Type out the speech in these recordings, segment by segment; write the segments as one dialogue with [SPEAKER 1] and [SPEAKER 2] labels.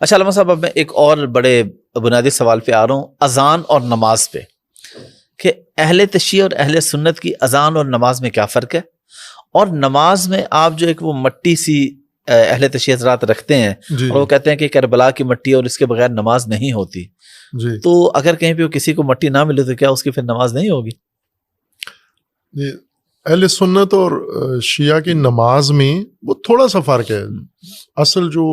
[SPEAKER 1] اچھا علامہ صاحب، اب میں ایک اور بڑے بنیادی سوال پہ آ رہا ہوں، اذان اور نماز پہ، کہ اہل تشیع اور اہل سنت کی اذان اور نماز میں کیا فرق ہے، اور نماز میں آپ جو ایک وہ مٹی سی اہل تشیع حضرات رکھتے ہیں
[SPEAKER 2] جی
[SPEAKER 1] اور وہ کہتے ہیں کہ کربلا کی مٹی اور اس کے بغیر نماز نہیں ہوتی،
[SPEAKER 2] جی
[SPEAKER 1] تو اگر کہیں پہ کسی کو مٹی نہ ملے تو کیا اس کی پھر نماز نہیں ہوگی؟
[SPEAKER 2] جی، اہل سنت اور شیعہ کی نماز میں وہ تھوڑا سا فرق ہے. اصل جو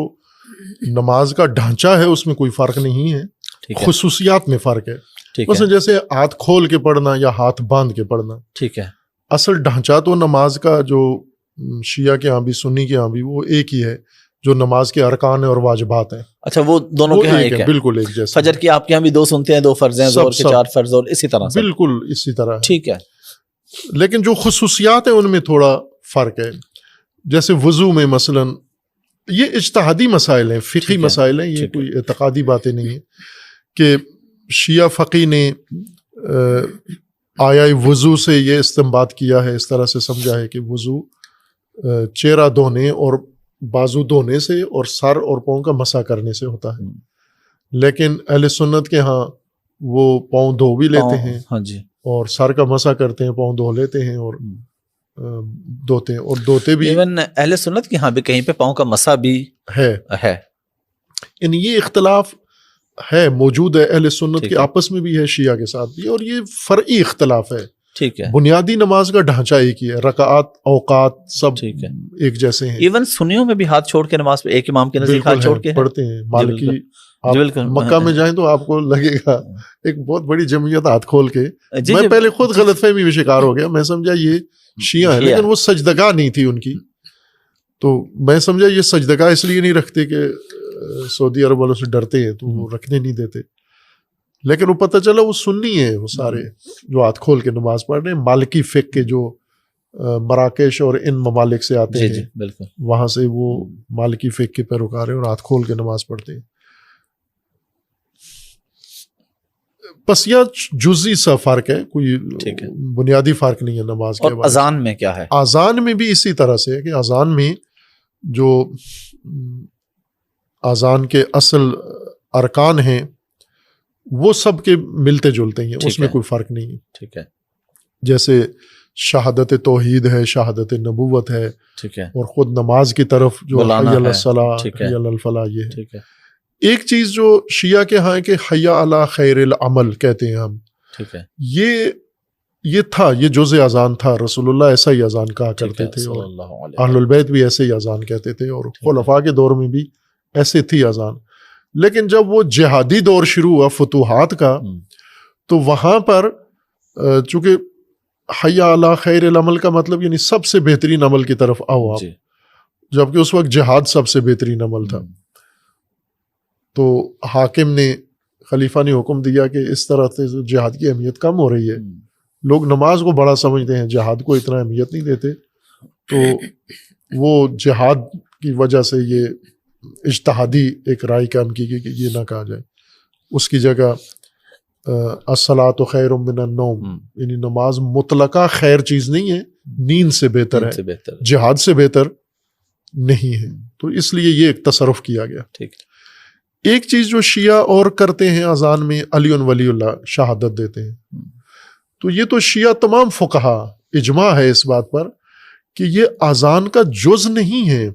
[SPEAKER 2] نماز کا ڈھانچہ ہے اس میں کوئی فرق نہیں ہے،
[SPEAKER 1] ٹھیک ہے،
[SPEAKER 2] خصوصیات میں فرق ہے.
[SPEAKER 1] ٹھیک
[SPEAKER 2] مثلا
[SPEAKER 1] ہے،
[SPEAKER 2] جیسے ہاتھ کھول کے پڑھنا یا ہاتھ باندھ کے پڑھنا،
[SPEAKER 1] ٹھیک ہے،
[SPEAKER 2] اصل ڈھانچہ تو نماز کا جو شیعہ کے ہاں بھی سنی کے ہاں بھی وہ ایک ہی ہے، جو نماز کے ارکان اور واجبات ہیں.
[SPEAKER 1] اچھا وہ دونوں کے ہاں ایک ہے،
[SPEAKER 2] بالکل ایک جیسا.
[SPEAKER 1] فجر کی آپ کے یہاں بھی 2 سنتے ہیں، 2 فرض ہیں، ظہر کے 4 فرض، اور اسی طرح سے
[SPEAKER 2] بالکل اسی طرح ہے.
[SPEAKER 1] ٹھیک ہے،
[SPEAKER 2] لیکن جو خصوصیات ہیں ان میں تھوڑا فرق ہے. جیسے وضو میں مثلا یہ اجتہادی مسائل ہیں، فقہی مسائل ہیں، یہ کوئی اعتقادی باتیں نہیں ہیں کہ شیعہ فقی نے آیا وضو سے یہ استنباط کیا ہے، اس طرح سے سمجھا ہے کہ وضو چہرہ دھونے اور بازو دھونے سے اور سر اور پاؤں کا مسح کرنے سے ہوتا ہے. لیکن اہل سنت کے ہاں وہ پاؤں دھو بھی لیتے ہیں،
[SPEAKER 1] ہاں جی،
[SPEAKER 2] اور سر کا مسح کرتے ہیں، پاؤں دھو لیتے ہیں اور دھوتے ہیں، اور دھوتے بھی.
[SPEAKER 1] ایون اہل سنت کی ہاں بھی کہیں پہ پاؤں کا مسح بھی
[SPEAKER 2] ہے. یعنی یہ اختلاف ہے، موجود ہے، اہل سنت کے آپس میں بھی ہے، شیعہ کے ساتھ بھی، اور یہ فرعی اختلاف ہے.
[SPEAKER 1] ٹھیک ہے،
[SPEAKER 2] بنیادی نماز کا ڈھانچہ ایک ہی ہے، رکعات اوقات سب ایک جیسے ہیں.
[SPEAKER 1] ایون سنیوں میں بھی ہاتھ چھوڑ کے نماز پہ ایک امام کے نزدیک ہاتھ چھوڑ کے
[SPEAKER 2] پڑھتے ہیں. مالکی آپ مکہ میں جائیں تو آپ کو لگے گا ایک بہت بڑی جمعیت ہاتھ کھول کے. میں پہلے خود غلط فہمی میں شکار ہو گیا، میں سمجھا یہ شیعہ ہے، لیکن وہ سجدگاہ نہیں تھی ان کی. تو میں سمجھا یہ سجدگاہ اس لیے نہیں رکھتے کہ سعودی عرب والوں سے ڈرتے ہیں تو وہ رکھنے نہیں دیتے. لیکن وہ پتہ چلا وہ سنی ہیں، وہ سارے جو ہاتھ کھول کے نماز پڑھ رہے ہیں. مالکی فقہ کے جو مراکش اور ان ممالک سے آتے ہیں
[SPEAKER 1] بالکل
[SPEAKER 2] وہاں سے وہ مالکی فقہ کے پیروکار ہیں اور ہاتھ کھول کے نماز پڑھتے ہیں. بس یہ جزئی سا فرق ہے، کوئی بنیادی فرق نہیں ہے نماز کے.
[SPEAKER 1] اور اذان میں کیا ہے؟
[SPEAKER 2] اذان میں بھی اسی طرح سے ہے کہ اذان میں جو اذان کے اصل ارکان ہیں وہ سب کے ملتے جلتے ہیں، اس میں کوئی فرق نہیں ہے.
[SPEAKER 1] ٹھیک ہے،
[SPEAKER 2] جیسے شہادت توحید ہے، شہادت نبوت ہے،
[SPEAKER 1] ٹھیک ہے،
[SPEAKER 2] اور خود نماز کی طرف جو حی علی الصلاۃ، حی علی الفلاح یہ ہے.
[SPEAKER 1] ٹھیک ہے.
[SPEAKER 2] ایک چیز جو شیعہ کے ہاں ہے کہ حی علی خیر العمل کہتے ہیں ہم.
[SPEAKER 1] ٹھیک ہے،
[SPEAKER 2] یہ تھا، یہ جزء اذان تھا. رسول اللہ ایسا ہی اذان کہا کرتے تھے، اور اہل البیت بھی ایسے ہی اذان کہتے تھے، اور خلفاء کے دور میں بھی ایسے تھی اذان. لیکن جب وہ جہادی دور شروع ہوا فتوحات کا، تو وہاں پر چونکہ حی علی خیر العمل کا مطلب یعنی سب سے بہترین عمل کی طرف آؤ آپ، جبکہ اس وقت جہاد سب سے بہترین عمل تھا. تو حاکم نے، خلیفہ نے حکم دیا کہ اس طرح سے جہاد کی اہمیت کم ہو رہی ہے، لوگ نماز کو بڑا سمجھتے ہیں، جہاد کو اتنا اہمیت نہیں دیتے. تو وہ جہاد کی وجہ سے یہ اجتہادی ایک رائے قائم کی گئی کہ یہ نہ کہا جائے. اس کی جگہ الصلاۃ خیر من النوم، یعنی نماز مطلقہ خیر چیز نہیں ہے، نیند سے بہتر ہے، جہاد سے بہتر نہیں ہے. تو اس لیے یہ ایک تصرف کیا گیا.
[SPEAKER 1] ٹھیک.
[SPEAKER 2] ایک چیز جو شیعہ اور کرتے ہیں اذان میں، علی ولی اللہ شہادت دیتے ہیں. تو یہ تو شیعہ تمام فقہا اجماع ہے اس بات پر کہ یہ اذان کا جز نہیں ہے.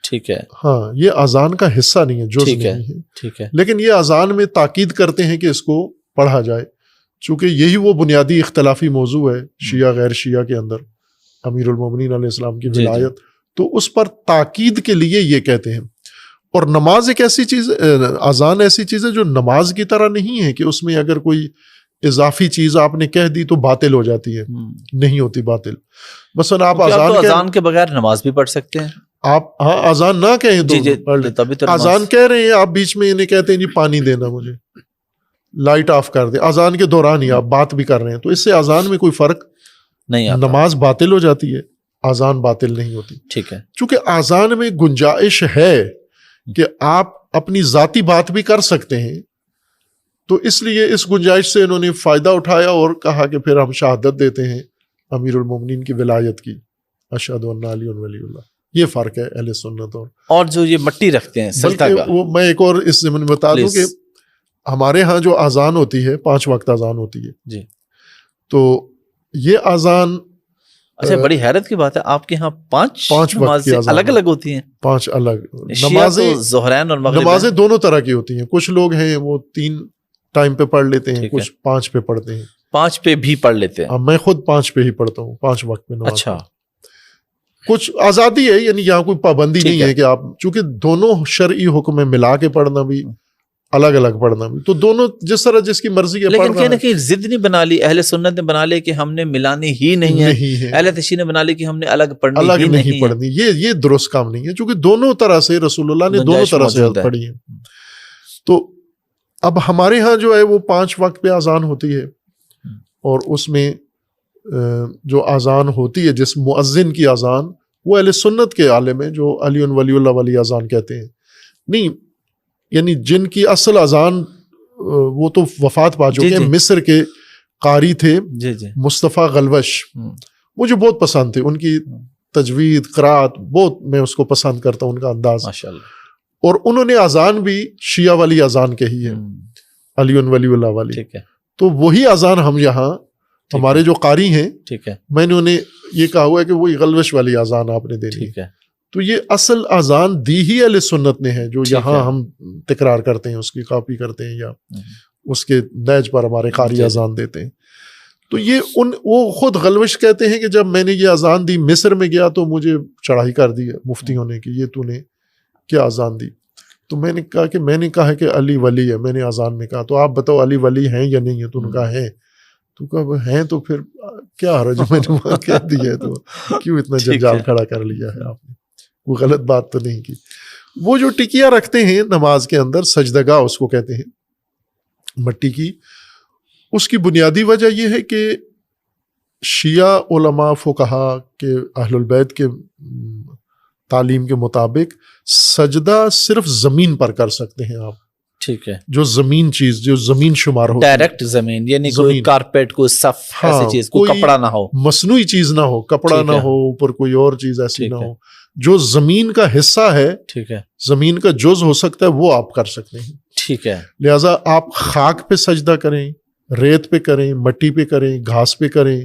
[SPEAKER 1] ٹھیک ہے،
[SPEAKER 2] ہاں یہ اذان کا حصہ نہیں ہے، جز نہیں ہے.
[SPEAKER 1] ٹھیک ہے.
[SPEAKER 2] لیکن یہ اذان میں تاکید کرتے ہیں کہ اس کو پڑھا جائے، چونکہ یہی وہ بنیادی اختلافی موضوع ہے شیعہ غیر شیعہ کے اندر، امیر المومنین علیہ السلام کی ولایت. تو اس پر تاکید کے لیے یہ کہتے ہیں. اور نماز ایک ایسی چیز، اذان ایسی چیز ہے جو نماز کی طرح نہیں ہے کہ اس میں اگر کوئی اضافی چیز آپ نے کہہ دی تو باطل ہو جاتی ہے. نہیں ہوتی باطل. مثلا آپ
[SPEAKER 1] اذان کے بغیر نماز بھی پڑھ سکتے ہیں.
[SPEAKER 2] آپ ہاں اذان نہ کہیں تو اذان کہہ رہے ہیں آپ، بیچ میں انہیں کہتے ہیں جی پانی دینا مجھے، لائٹ آف کر دیں، اذان کے دوران ہی آپ بات بھی کر رہے ہیں، تو اس سے اذان میں کوئی فرق
[SPEAKER 1] نہیں آتا.
[SPEAKER 2] نماز باطل ہو جاتی ہے، اذان باطل نہیں ہوتی.
[SPEAKER 1] ٹھیک ہے.
[SPEAKER 2] چونکہ اذان میں گنجائش ہے کہ آپ اپنی ذاتی بات بھی کر سکتے ہیں، تو اس لیے اس گنجائش سے انہوں نے فائدہ اٹھایا اور کہا کہ پھر ہم شہادت دیتے ہیں امیر المومنین کی ولایت کی، اشہد ان علی ولی اللہ. یہ فرق ہے اہل سنت
[SPEAKER 1] اور جو یہ مٹی رکھتے ہیں سجدہ گاہ.
[SPEAKER 2] وہ میں ایک اور اس ضمن میں بتا دوں کہ ہمارے ہاں جو اذان ہوتی ہے 5 وقت اذان ہوتی ہے
[SPEAKER 1] جی،
[SPEAKER 2] تو یہ اذان
[SPEAKER 1] اچھا بڑی حیرت کی بات ہے آپ کے ہاں 5
[SPEAKER 2] وقت کی اذان
[SPEAKER 1] الگ الگ ہوتی ہیں.
[SPEAKER 2] 5 الگ
[SPEAKER 1] نمازیں ظہرین اور مغرب
[SPEAKER 2] نمازیں دونوں طرح کی ہوتی ہیں. کچھ لوگ ہیں وہ 3 ٹائم پہ پڑھ لیتے ہیں, کچھ 5 پہ پڑھتے ہیں.
[SPEAKER 1] 5 پہ بھی پڑھ لیتے ہیں.
[SPEAKER 2] میں خود 5 پہ ہی پڑھتا ہوں, 5 وقت میں نماز.
[SPEAKER 1] اچھا,
[SPEAKER 2] کچھ آزادی ہے, یعنی یہاں کوئی پابندی نہیں ہے کہ آپ, چونکہ دونوں شرعی حکم میں ملا کے پڑھنا بھی الگ الگ پڑھنا بھی, تو دونوں جس طرح جس کی مرضی ہے.
[SPEAKER 1] لیکن کہیں نہ کہیں ضد نہیں بنا لی اہل سنت نے, بنا لے کہ ہم نے ملانی ہی نہیں ہے. اہل تشیع نے بنا لی کہ ہم نے الگ پڑھنی
[SPEAKER 2] الگ نہیں پڑھنی. یہ درست کام نہیں ہے, چونکہ دونوں طرح سے رسول اللہ نے دونوں طرح سے پڑھی ہے. تو اب ہمارے ہاں جو ہے وہ 5 وقت پہ اذان ہوتی ہے, اور اس میں جو اذان ہوتی ہے جس مؤذن کی اذان, وہ اہل سنت کے عالم ہیں جو علی ولی اللہ والی اذان کہتے ہیں. نہیں, یعنی جن کی اصل اذان وہ تو وفات پا چکے ہیں. مصر کے قاری تھے مصطفیٰ غلوش, مجھے بہت پسند تھے ان کی تجوید قرات, بہت میں اس کو پسند کرتا ہوں ان کا انداز ماشاءاللہ. اور انہوں نے اذان بھی شیعہ والی اذان کہی ہے, علی ولی اللہ والی. تو وہی اذان ہم یہاں ہمارے جو قاری ہیں, میں نے انہیں یہ کہا ہوا ہے کہ وہی غلوش والی اذان آپ نے دینی ہے. تو یہ اصل اذان دی ہی اہل سنت نے ہے, جو یہاں ہم تکرار کرتے ہیں, اس کی کاپی کرتے ہیں, یا اس کے نیج پر ہمارے قاری اذان دیتے ہیں. تو یہ وہ خود غلوش کہتے ہیں کہ جب میں نے یہ اذان دی مصر میں گیا تو مجھے چڑھائی کر دی مفتیوں نے کہ یہ تو نے کیا اذان دی. تو میں نے کہا کہ علی ولی ہے, میں نے اذان میں کہا تو آپ بتاؤ علی ولی ہیں یا نہیں ہے. تو ان کا ہے. تو کہا ہیں تو پھر کیا حرج, میں نے وہاں کہہ دیا ہے, تو کیوں اتنا جنجال کھڑا کر لیا ہے آپ نے, کوئی غلط بات تو نہیں کی. وہ جو ٹکیاں رکھتے ہیں نماز کے اندر, سجدگاہ اس کو کہتے ہیں, مٹی کی, اس کی بنیادی وجہ یہ ہے کہ شیعہ علماء فقہا کے اہل البیت کے تعلیم کے مطابق سجدہ صرف زمین پر کر سکتے ہیں آپ. ٹھیک ہے, جو زمین چیز, جو زمین شمار ہو,
[SPEAKER 1] ڈائریکٹ زمین, یعنی کوئی کارپیٹ, کوئی صف, ایسی چیز, کوئی کپڑا نہ ہو,
[SPEAKER 2] مصنوعی چیز نہ ہو, کپڑا نہ ہو, اوپر کوئی اور چیز ایسی نہ ہو, جو زمین کا حصہ ہے, ٹھیک ہے, زمین کا جز ہو سکتا ہے, وہ آپ کر سکتے ہیں. ٹھیک ہے, لہٰذا آپ خاک پہ سجدہ کریں, ریت پہ کریں, مٹی پہ کریں, گھاس پہ کریں,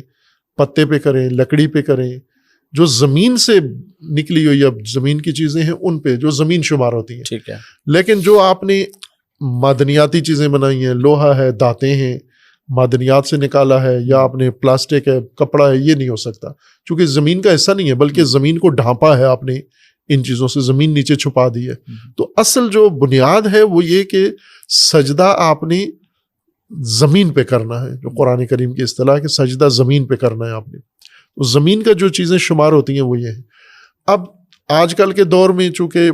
[SPEAKER 2] پتے پہ کریں, لکڑی پہ کریں, جو زمین سے نکلی ہوئی اب زمین کی چیزیں ہیں ان پہ, جو زمین شمار ہوتی ہیں. ٹھیک ہے, لیکن جو آپ نے معدنیاتی چیزیں بنائی ہیں, لوہا ہے, دھاتیں ہیں, معدنیات سے نکالا ہے, یا آپ نے پلاسٹک ہے, کپڑا ہے, یہ نہیں ہو سکتا, چونکہ زمین کا حصہ نہیں ہے, بلکہ زمین کو ڈھانپا ہے آپ نے ان چیزوں سے, زمین نیچے چھپا دی ہے. تو اصل جو بنیاد ہے وہ یہ کہ سجدہ آپ نے زمین پہ کرنا ہے, جو قرآن کریم کی اصطلاح ہے کہ سجدہ زمین پہ کرنا ہے آپ نے. تو زمین کا جو چیزیں شمار ہوتی ہیں وہ یہ ہیں. اب آج کل کے دور میں چونکہ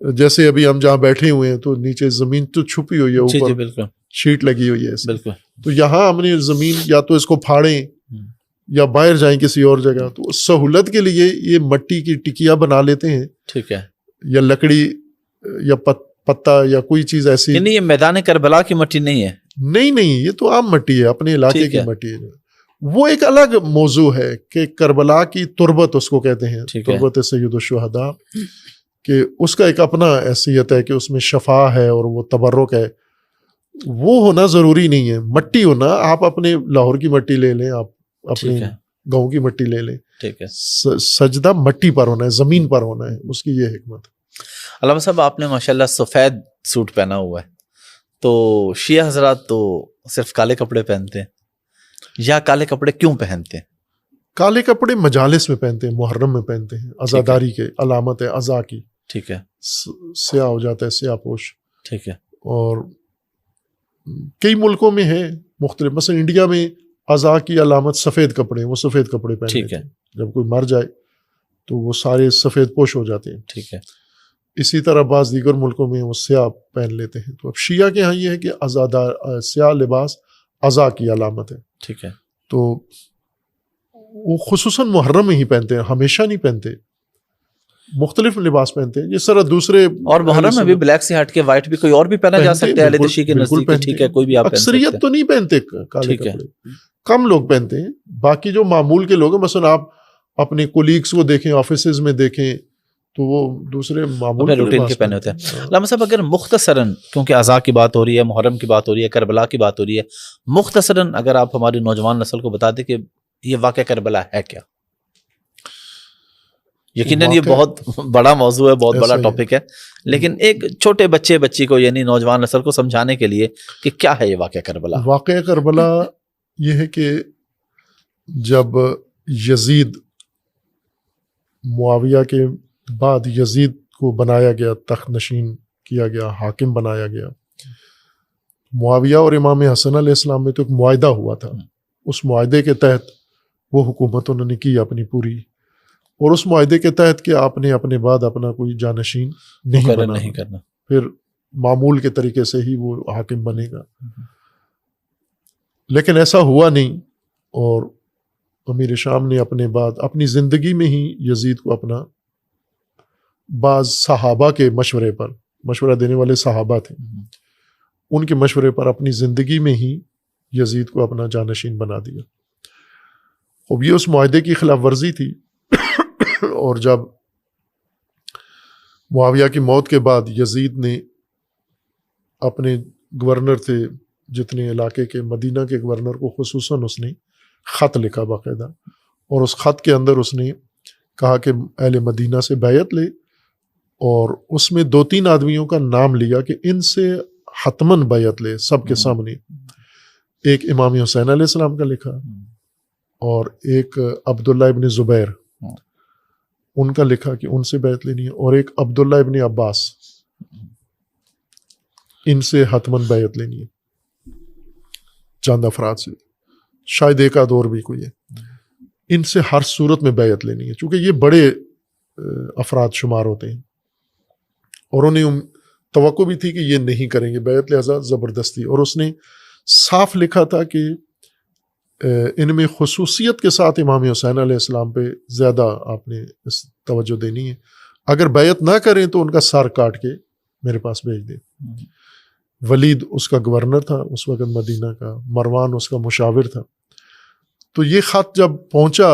[SPEAKER 2] جیسے ابھی ہم جہاں بیٹھے ہوئے ہیں تو نیچے زمین تو چھپی ہوئی ہے, اوپر شیٹ لگی ہوئی ہے, بالکل. تو یہاں ہم نے زمین یا تو اس کو پھاڑیں یا باہر جائیں کسی اور جگہ, تو سہولت کے لیے یہ مٹی کی ٹکیاں بنا لیتے ہیں. ٹھیک ہے, یا لکڑی یا پتا یا کوئی چیز ایسی.
[SPEAKER 1] نہیں, یہ میدان کربلا کی مٹی نہیں ہے.
[SPEAKER 2] نہیں, یہ تو عام مٹی ہے, اپنے علاقے کی مٹی ہے. وہ ایک الگ موضوع ہے کہ کربلا کی تربت اس کو کہتے ہیں, تربت سید الشہداء, کہ اس کا ایک اپنا حیثیت ہے کہ اس میں شفا ہے اور وہ تبرک ہے. وہ ہونا ضروری نہیں ہے, مٹی ہونا, آپ اپنے لاہور کی مٹی لے لیں, آپ اپنے گاؤں کی مٹی لے لیں. ٹھیک ہے, سجدہ مٹی پر ہونا ہے, زمین پر ہونا ہے, اس کی یہ حکمت.
[SPEAKER 1] علامہ صاحب آپ نے ماشاءاللہ سفید سوٹ پہنا ہوا ہے, تو شیعہ حضرات تو صرف کالے کپڑے پہنتے ہیں, یا کالے کپڑے کیوں پہنتے ہیں؟
[SPEAKER 2] کالے کپڑے مجالس میں پہنتے ہیں, محرم میں پہنتے ہیں, عزاداری کے علامت ہے, عزا کی. ٹھیک ہے, سیاہ ہو جاتا ہے, سیاہ پوش. ٹھیک ہے, اور کئی ملکوں میں ہے مختلف, مثلا انڈیا میں عزا کی علامت سفید کپڑے, وہ سفید کپڑے پہنتے ہیں. جب کوئی مر جائے تو وہ سارے سفید پوش ہو جاتے ہیں. ٹھیک ہے, اسی طرح بعض دیگر ملکوں میں وہ سیاہ پہن لیتے ہیں. تو اب شیعہ کے ہاں یہ ہے کہ عزادار سیاہ لباس عزا کی علامت ہے. ٹھیک ہے, تو وہ خصوصاً محرم میں ہی پہنتے ہیں, ہمیشہ نہیں پہنتے, مختلف لباس پہنتے ہیں جس طرح دوسرے. اور
[SPEAKER 1] محرم میں بھی بلیک سے ہٹ کے وائٹ بھی کوئی اور بھی پہنا جا سکتا ہے اہل تشیع کے نزدیک. ٹھیک ہے, کوئی بھی آپ پہن سکتے ہیں.
[SPEAKER 2] اکثریت تو نہیں پہنتے کالے کپڑے, کم لوگ پہنتے ہیں. باقی جو معمول کے لوگ ہیں, مثلا آپ اپنے کولیگس کو دیکھیں، آفیسز میں دیکھیں تو وہ دوسرے معمول
[SPEAKER 1] روٹین کے پہنے ہوتے ہیں. علامہ صاحب اگر مختصراً، کیونکہ عزا کی بات ہو رہی ہے، محرم کی بات ہو رہی ہے، کربلا کی بات ہو رہی ہے، مختصراً اگر آپ ہماری نوجوان نسل کو بتا دیں کہ یہ واقعہ کربلا ہے کیا. یقیناً یہ بہت بڑا موضوع ہے، بہت بڑا ٹاپک ہے، لیکن ایک چھوٹے بچے بچی کو یعنی نوجوان نسل کو سمجھانے کے لیے کہ کیا ہے یہ واقعہ کربلا.
[SPEAKER 2] واقعہ کربلا یہ ہے کہ جب یزید، معاویہ کے بعد یزید کو بنایا گیا، تخت نشین کیا گیا، حاکم بنایا گیا. معاویہ اور امام حسن علیہ السلام میں تو ایک معاہدہ ہوا تھا، اس معاہدے کے تحت وہ حکومت انہوں نے کی اپنی پوری، اور اس معاہدے کے تحت کہ آپ نے اپنے بعد اپنا کوئی جانشین نہیں کرنا، پھر معمول کے طریقے سے ہی وہ حاکم بنے گا. لیکن ایسا ہوا نہیں، اور امیر شام نے اپنے بعد اپنی زندگی میں ہی یزید کو اپنا، بعض صحابہ کے مشورے پر، مشورہ دینے والے صحابہ تھے، ان کے مشورے پر اپنی زندگی میں ہی یزید کو اپنا جانشین بنا دیا. اب یہ اس معاہدے کی خلاف ورزی تھی، اور جب معاویہ کی موت کے بعد یزید نے اپنے گورنر تھے جتنے علاقے کے، مدینہ کے گورنر کو خصوصاً اس نے خط لکھا باقاعدہ، اور اس خط کے اندر اس نے کہا کہ اہل مدینہ سے بیعت لے، اور اس میں 2-3 آدمیوں کا نام لیا کہ ان سے حتماً بیعت لے سب کے سامنے. ایک امام حسین علیہ السلام کا لکھا، اور ایک عبداللہ ابن زبیر ان کا لکھا کہ ان سے بیعت لینی ہے، اور ایک عبداللہ ابن عباس، ان سے حتماً بیعت لینی ہے. چند افراد سے، شاید ایک آدھ اور بھی کوئی ہے، ان سے ہر صورت میں بیعت لینی ہے، چونکہ یہ بڑے افراد شمار ہوتے ہیں، اور انہیں توقع بھی تھی کہ یہ نہیں کریں گے بیعت، لہذا زبردستی. اور اس نے صاف لکھا تھا کہ ان میں خصوصیت کے ساتھ امام حسین علیہ السلام پہ زیادہ آپ نے توجہ دینی ہے، اگر بیعت نہ کریں تو ان کا سر کاٹ کے میرے پاس بھیج دیں. ولید اس کا گورنر تھا اس وقت مدینہ کا، مروان اس کا مشاور تھا. تو یہ خط جب پہنچا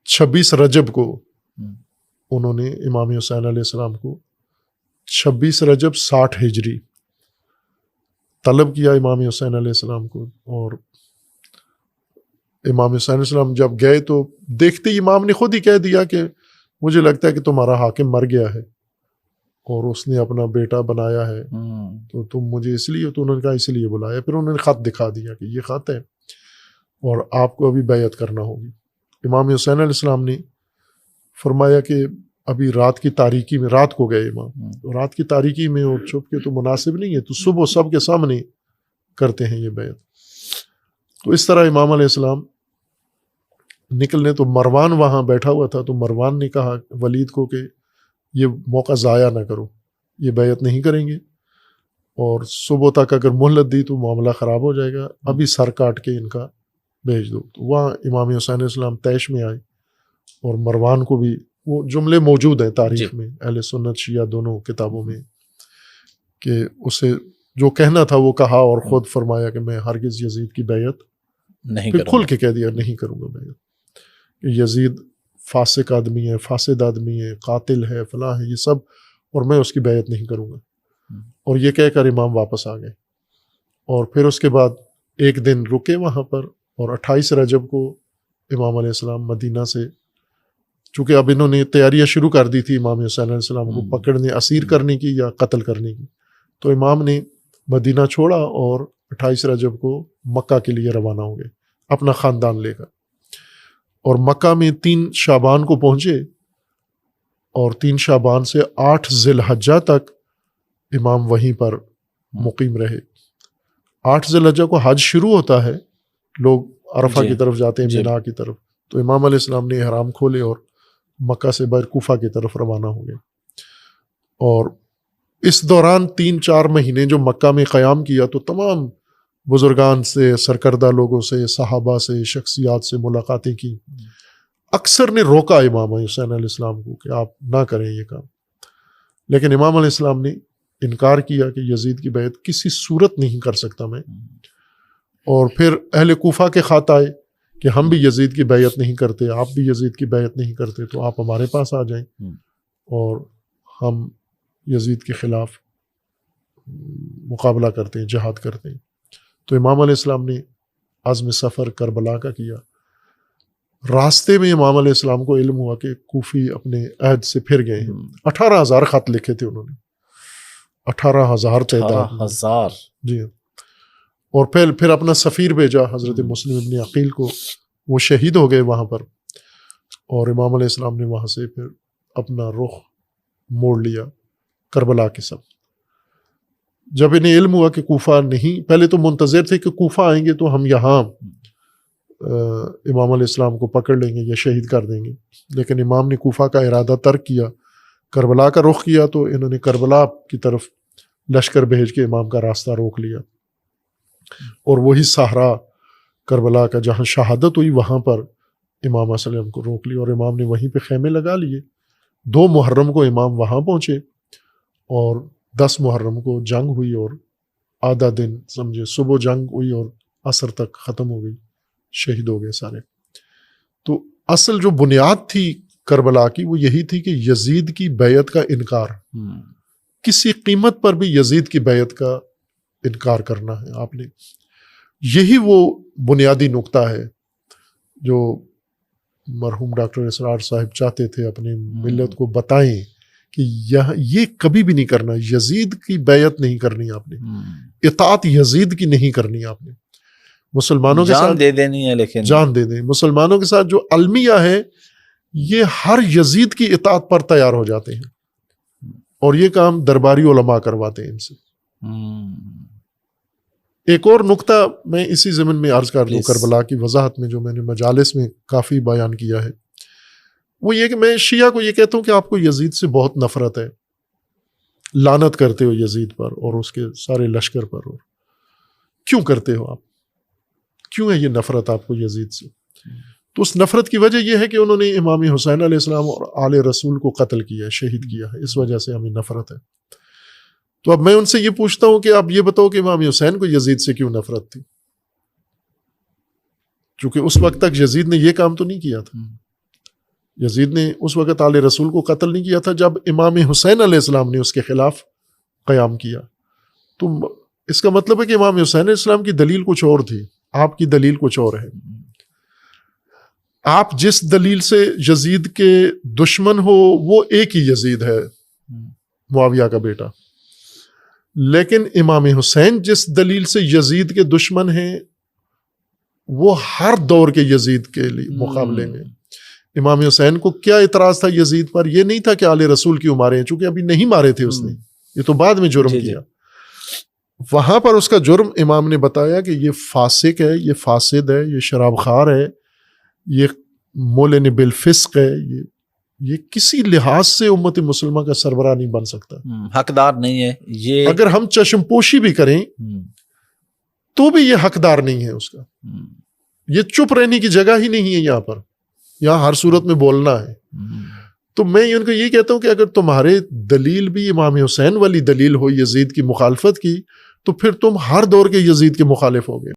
[SPEAKER 2] 26 رجب کو، انہوں نے امام حسین علیہ السلام کو 26 رجب 60 ہجری طلب کیا امام حسین علیہ السلام کو. اور امام حسین علیہ السلام جب گئے تو دیکھتے ہی امام نے خود ہی کہہ دیا کہ مجھے لگتا ہے کہ تمہارا حاکم مر گیا ہے اور اس نے اپنا بیٹا بنایا ہے، تو تم مجھے اس لیے، تو انہوں نے کہا اس لیے بلایا. پھر انہوں نے خط دکھا دیا کہ یہ خط ہے اور آپ کو ابھی بیعت کرنا ہوگی. امام حسین علیہ السلام نے فرمایا کہ ابھی رات کی تاریکی میں، رات کو گئے امام، رات کی تاریکی میں اور چھپ کے تو مناسب نہیں ہے، تو صبح سب کے سامنے کرتے ہیں یہ بیعت. تو اس طرح امام علیہ السلام نکلنے، تو مروان وہاں بیٹھا ہوا تھا، تو مروان نے کہا ولید کو کہ یہ موقع ضائع نہ کرو، یہ بیعت نہیں کریں گے، اور صبح تک اگر مہلت دی تو معاملہ خراب ہو جائے گا، ابھی سر کاٹ کے ان کا بھیج دو. تو وہاں امام حسین علیہ السلام طیش میں آئے، اور مروان کو بھی، وہ جملے موجود ہیں تاریخ میں، اہل سنت شیعہ دونوں کتابوں میں، کہ اسے جو کہنا تھا وہ کہا، اور خود فرمایا کہ میں ہرگز یزید کی بیعت نہیں، پھر کھل کے کہہ دیا نہیں کروں گا بیعت، کہ یزید فاسق آدمی ہے، فاسد آدمی ہے، قاتل ہے، فلاں ہے، یہ سب، اور میں اس کی بیعت نہیں کروں گا. اور یہ کہہ کر امام واپس آ گئے، اور پھر اس کے بعد ایک دن رکے وہاں پر، اور 28 رجب کو امام علیہ السلام مدینہ سے، چونکہ اب انہوں نے تیاریاں شروع کر دی تھی امام حسین علیہ السلام کو پکڑنے، اسیر کرنے کی یا قتل کرنے کی، تو امام نے مدینہ چھوڑا اور 28 رجب کو مکہ کے لیے روانہ ہو گئے اپنا خاندان لے کر. اور مکہ میں 3 شعبان کو پہنچے، اور 3 شعبان سے 8 ذی الحجہ تک امام وہیں پر مقیم رہے. 8 ذی الحجہ کو حج شروع ہوتا ہے، لوگ عرفہ کی طرف جاتے ہیں، مینا کی طرف، تو امام علیہ السلام نے احرام کھولے اور مکہ سے باہر کوفہ کی طرف روانہ ہو گئے. اور اس دوران 3-4 مہینے جو مکہ میں قیام کیا، تو تمام بزرگان سے، سرکردہ لوگوں سے، صحابہ سے، شخصیات سے ملاقاتیں کی. اکثر نے روکا امام حسین علیہ السلام کو کہ آپ نہ کریں یہ کام، لیکن امام علیہ السلام نے انکار کیا کہ یزید کی بیعت کسی صورت نہیں کر سکتا میں، اور پھر اہل کوفہ کے خط آئے کہ ہم بھی یزید کی بیعت نہیں کرتے، آپ بھی یزید کی بیعت نہیں کرتے، تو آپ ہمارے پاس آ جائیں اور ہم یزید کے خلاف مقابلہ کرتے ہیں، جہاد کرتے ہیں۔ تو امام علیہ السلام نے عزم سفر کربلا کا کیا۔ راستے میں امام علیہ السلام کو علم ہوا کہ کوفی اپنے عہد سے پھر گئے ہیں۔ 18,000 خط لکھے تھے انہوں نے، 18,000 تعداد،
[SPEAKER 1] 18,000
[SPEAKER 2] جی۔ اور پھر اپنا سفیر بھیجا حضرت مسلم ابن عقیل کو، وہ شہید ہو گئے وہاں پر، اور امام علیہ السلام نے وہاں سے پھر اپنا رخ موڑ لیا کربلا کی سمت۔ جب انہیں علم ہوا کہ کوفہ نہیں، پہلے تو منتظر تھے کہ کوفہ آئیں گے تو ہم یہاں امام علیہ السلام کو پکڑ لیں گے یا شہید کر دیں گے، لیکن امام نے کوفہ کا ارادہ ترک کیا، کربلا کا رخ کیا، تو انہوں نے کربلا کی طرف لشکر بھیج کے امام کا راستہ روک لیا، اور وہی صحرا کربلا کا جہاں شہادت ہوئی وہاں پر امام علیہ السلام کو روک لیا، اور امام نے وہیں پہ خیمے لگا لیے۔ 2 محرم کو امام وہاں پہنچے، اور 10 محرم کو جنگ ہوئی، اور آدھا دن سمجھے صبح جنگ ہوئی اور عصر تک ختم ہو گئی، شہید ہو گئے سارے۔ تو اصل جو بنیاد تھی کربلا کی وہ یہی تھی کہ یزید کی بیعت کا انکار، کسی قیمت پر بھی یزید کی بیعت کا انکار کرنا ہے آپ نے۔ یہی وہ بنیادی نقطہ ہے جو مرحوم ڈاکٹر اسرار صاحب چاہتے تھے اپنی ملت کو بتائیں کہ یہ کبھی بھی نہیں کرنا، یزید کی بیعت نہیں کرنی آپ نے، اطاعت یزید کی نہیں کرنی آپ نے، مسلمانوں کے ساتھ
[SPEAKER 1] جان دے دینی ہے، لیکن
[SPEAKER 2] جان دے دیں۔ مسلمانوں کے ساتھ جو المیہ ہے یہ ہر یزید کی اطاعت پر تیار ہو جاتے ہیں، اور یہ کام درباری علماء کرواتے ہیں ان سے۔ ایک اور نقطہ میں اسی ضمن میں عرض کر دوں، کربلا کی وضاحت میں جو میں نے مجالس میں کافی بیان کیا ہے، وہ یہ کہ میں شیعہ کو یہ کہتا ہوں کہ آپ کو یزید سے بہت نفرت ہے، لعنت کرتے ہو یزید پر اور اس کے سارے لشکر پر، اور کیوں کرتے ہو آپ؟ کیوں ہے یہ نفرت آپ کو یزید سے؟ تو اس نفرت کی وجہ یہ ہے کہ انہوں نے امام حسین علیہ السلام اور آل رسول کو قتل کیا ہے، شہید کیا ہے، اس وجہ سے ہمیں نفرت ہے۔ تو اب میں ان سے یہ پوچھتا ہوں کہ آپ یہ بتاؤ کہ امام حسین کو یزید سے کیوں نفرت تھی؟ چونکہ اس وقت تک یزید نے یہ کام تو نہیں کیا تھا، یزید نے اس وقت آل رسول کو قتل نہیں کیا تھا جب امام حسین علیہ السلام نے اس کے خلاف قیام کیا۔ تو اس کا مطلب ہے کہ امام حسین علیہ السلام کی دلیل کچھ اور تھی، آپ کی دلیل کچھ اور ہے۔ آپ جس دلیل سے یزید کے دشمن ہو وہ ایک ہی یزید ہے، معاویہ کا بیٹا، لیکن امام حسین جس دلیل سے یزید کے دشمن ہیں وہ ہر دور کے یزید کے لیے مقابلے میں۔ امام حسین کو کیا اعتراض تھا یزید پر؟ یہ نہیں تھا کہ آل رسول کیوں مارے ہیں، چونکہ ابھی نہیں مارے تھے اس نے، یہ تو بعد میں جرم کیا۔ وہاں پر اس کا جرم امام نے بتایا کہ یہ فاسق ہے، یہ فاسد ہے، یہ شراب خار ہے، یہ مولن بالفسق ہے، یہ کسی لحاظ سے امت مسلمہ کا سربراہ نہیں بن سکتا،
[SPEAKER 1] حقدار نہیں ہے یہ۔
[SPEAKER 2] اگر ہم چشم پوشی بھی کریں تو بھی یہ حقدار نہیں ہے اس کا، یہ چپ رہنے کی جگہ ہی نہیں ہے یہاں پر، یہاں ہر صورت میں بولنا ہے۔ تو میں ان کو یہ کہتا ہوں کہ اگر تمہارے دلیل بھی امام حسین والی دلیل ہو یزید کی مخالفت کی، تو پھر تم ہر دور کے یزید کے مخالف ہو گئے۔